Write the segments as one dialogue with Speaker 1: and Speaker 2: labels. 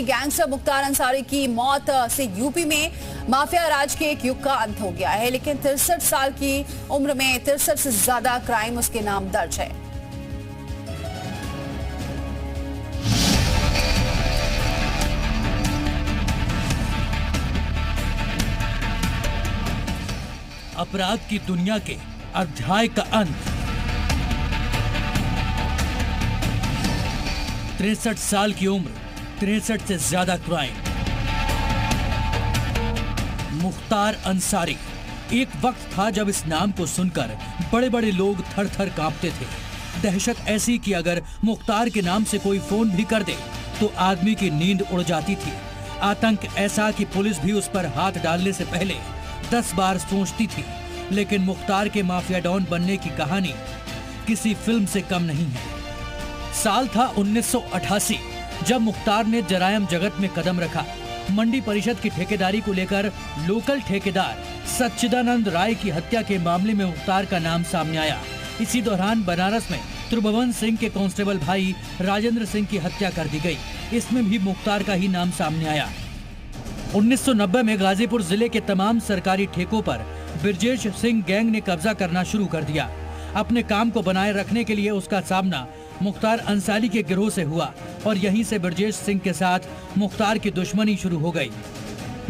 Speaker 1: Gangster Mukhtar Ansari की मौत से यूपी में माफिया राज के एक युग का अंत हो गया है, लेकिन 63 साल की उम्र में 63 से ज्यादा क्राइम उसके नाम दर्ज है।
Speaker 2: अपराध की दुनिया के अध्याय का अंत। 63 साल की उम्र, 63 से ज्यादा क्राइम। मुख्तार अंसारी। एक वक्त था जब इस नाम को सुनकर बड़े बड़े लोग थर थर कांपते थे। दहशत ऐसी कि अगर मुख्तार के नाम से कोई फोन भी कर दे तो आदमी की नींद उड़ जाती थी। आतंक ऐसा कि पुलिस भी उस पर हाथ डालने से पहले 10 बार सोचती थी। लेकिन मुख्तार के माफिया डॉन बनने की कहानी किसी फिल्म से कम नहीं है। साल था 1988 जब मुख्तार ने जरायम जगत में कदम रखा। मंडी परिषद की ठेकेदारी को लेकर लोकल ठेकेदार सच्चिदानंद राय की हत्या के मामले में मुख्तार का नाम सामने आया। इसी दौरान बनारस में त्रिभुवन सिंह के कांस्टेबल भाई राजेंद्र सिंह की हत्या कर दी गई। इसमें भी मुख्तार का ही नाम सामने आया। 1990 में गाजीपुर जिले के तमाम सरकारी ठेकों पर ब्रजेश सिंह गैंग ने कब्जा करना शुरू कर दिया। अपने काम को बनाए रखने के लिए उसका सामना मुख्तार अंसारी के गिरोह से हुआ और यहीं से ब्रजेश सिंह के साथ मुख्तार की दुश्मनी शुरू हो गई।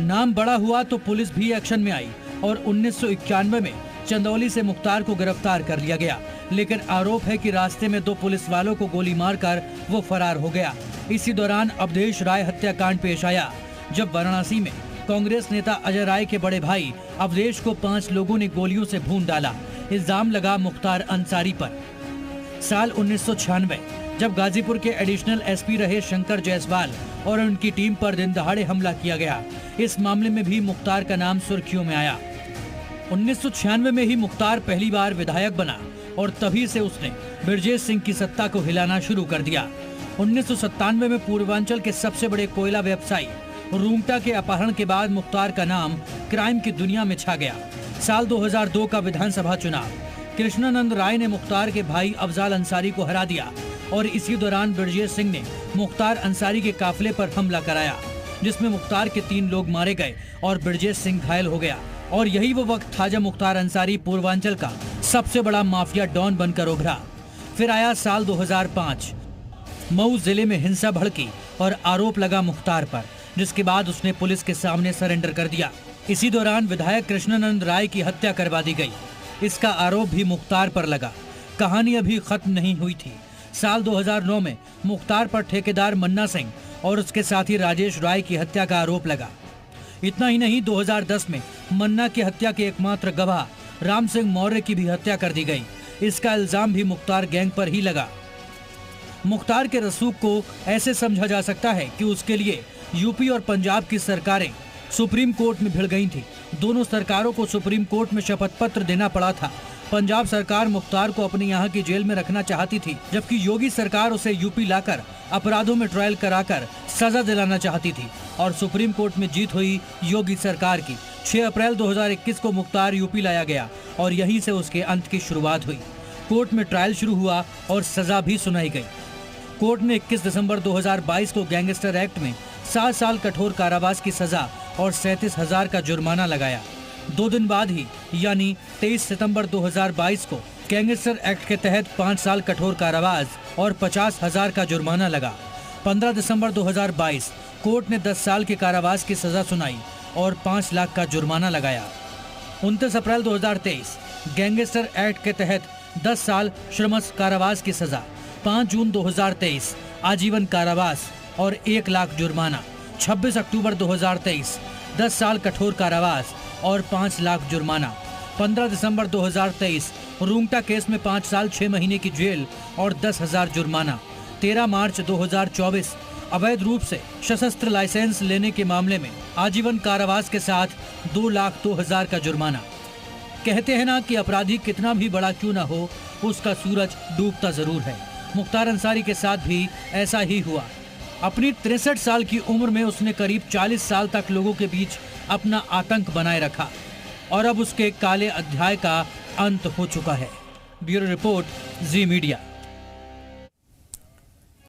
Speaker 2: नाम बड़ा हुआ तो पुलिस भी एक्शन में आई और 1991 में चंदौली से मुख्तार को गिरफ्तार कर लिया गया। लेकिन आरोप है कि रास्ते में 2 पुलिस वालों को गोली मारकर वो फरार हो गया। इसी दौरान अवधेश राय हत्याकांड पेश आया, जब वाराणसी में कांग्रेस नेता अजय राय के बड़े भाई अवधेश को 5 लोगों ने गोलियों से भून डाला। इल्जाम लगा मुख्तार अंसारी पर। साल 1996 जब गाजीपुर के एडिशनल एसपी रहे शंकर जायसवाल और उनकी टीम पर दिन दहाड़े हमला किया गया। इस मामले में भी मुख्तार का नाम सुर्खियों में आया। 1996 में ही मुख्तार पहली बार विधायक बना और तभी से उसने ब्रजेश सिंह की सत्ता को हिलाना शुरू कर दिया। 1997 में पूर्वांचल के सबसे बड़े कोयला व्यवसायी रूंगटा के अपहरण के बाद मुख्तार का नाम क्राइम की दुनिया में छा गया। साल 2002 का विधानसभा चुनाव, कृष्णानंद राय ने मुख्तार के भाई अफजाल अंसारी को हरा दिया और इसी दौरान ब्रजेश सिंह ने मुख्तार अंसारी के काफिले पर हमला कराया, जिसमें मुख्तार के 3 लोग मारे गए और ब्रजेश सिंह घायल हो गया। और यही वो वक्त था जब मुख्तार अंसारी पूर्वांचल का सबसे बड़ा माफिया डॉन बनकर उभरा। फिर आया साल 2005, मऊ जिले में हिंसा भड़की और आरोप लगा मुख्तार पर, जिसके बाद उसने पुलिस के सामने सरेंडर कर दिया। इसी दौरान विधायक कृष्णानंद राय की हत्या करवा दी गई। इसका आरोप भी मुख्तार पर लगा। कहानी अभी खत्म नहीं हुई थी। साल 2009 में मुख्तार पर ठेकेदार मन्ना सिंह और उसके साथी राजेश राय की हत्या का आरोप लगा। इतना ही नहीं, 2010 में मन्ना की हत्या के एकमात्र गवाह राम सिंह मौर्य की भी हत्या कर दी गई। इसका इल्जाम भी मुख्तार गैंग पर ही लगा। मुख्तार के रसूख को ऐसे समझा जा सकता है कि उसके लिए यूपी और पंजाब की सरकारें सुप्रीम कोर्ट में भिड़ गई थी। दोनों सरकारों को सुप्रीम कोर्ट में शपथ पत्र देना पड़ा था। पंजाब सरकार मुख्तार को अपने यहाँ की जेल में रखना चाहती थी, जबकि योगी सरकार उसे यूपी लाकर अपराधों में ट्रायल कराकर सजा दिलाना चाहती थी। और सुप्रीम कोर्ट में जीत हुई योगी सरकार की। 6 अप्रैल 2021 को मुख्तार यूपी लाया गया और यहीं से उसके अंत की शुरुआत हुई। कोर्ट में ट्रायल शुरू हुआ और सजा भी सुनाई गई। कोर्ट ने 21 दिसंबर 2022 को गैंगस्टर एक्ट में 7 साल कठोर कारावास की सजा और 37,000 का जुर्माना लगाया। 2 दिन बाद ही यानी 23 सितंबर 2022 को गैंगस्टर एक्ट के तहत 5 साल कठोर कारावास और 50,000 का जुर्माना लगा। 15 दिसंबर 2022 कोर्ट ने 10 साल के कारावास की सजा सुनाई और 5 लाख का जुर्माना लगाया। 29 अप्रैल 2023 गैंगस्टर एक्ट के तहत 10 साल श्रमस कारावास की सजा। 5 जून 2023 आजीवन कारावास और 1 लाख जुर्माना। 26 अक्टूबर 2023 10 साल कठोर कारावास और 5 लाख जुर्माना। 15 दिसंबर 2023 रूंगटा केस में 5 साल 6 महीने की जेल और 10,000 जुर्माना। 13 मार्च 2024 अवैध रूप से सशस्त्र लाइसेंस लेने के मामले में आजीवन कारावास के साथ 2,02,000 का जुर्माना। कहते हैं ना कि अपराधी कितना भी बड़ा क्यों ना हो, उसका सूरज डूबता जरूर है। मुख्तार अंसारी के साथ भी ऐसा ही हुआ। अपनी 63 साल की उम्र में उसने करीब 40 साल तक लोगों के बीच अपना आतंक बनाए रखा और अब उसके काले अध्याय का अंत हो चुका है। ब्यूरो रिपोर्ट, जी मीडिया।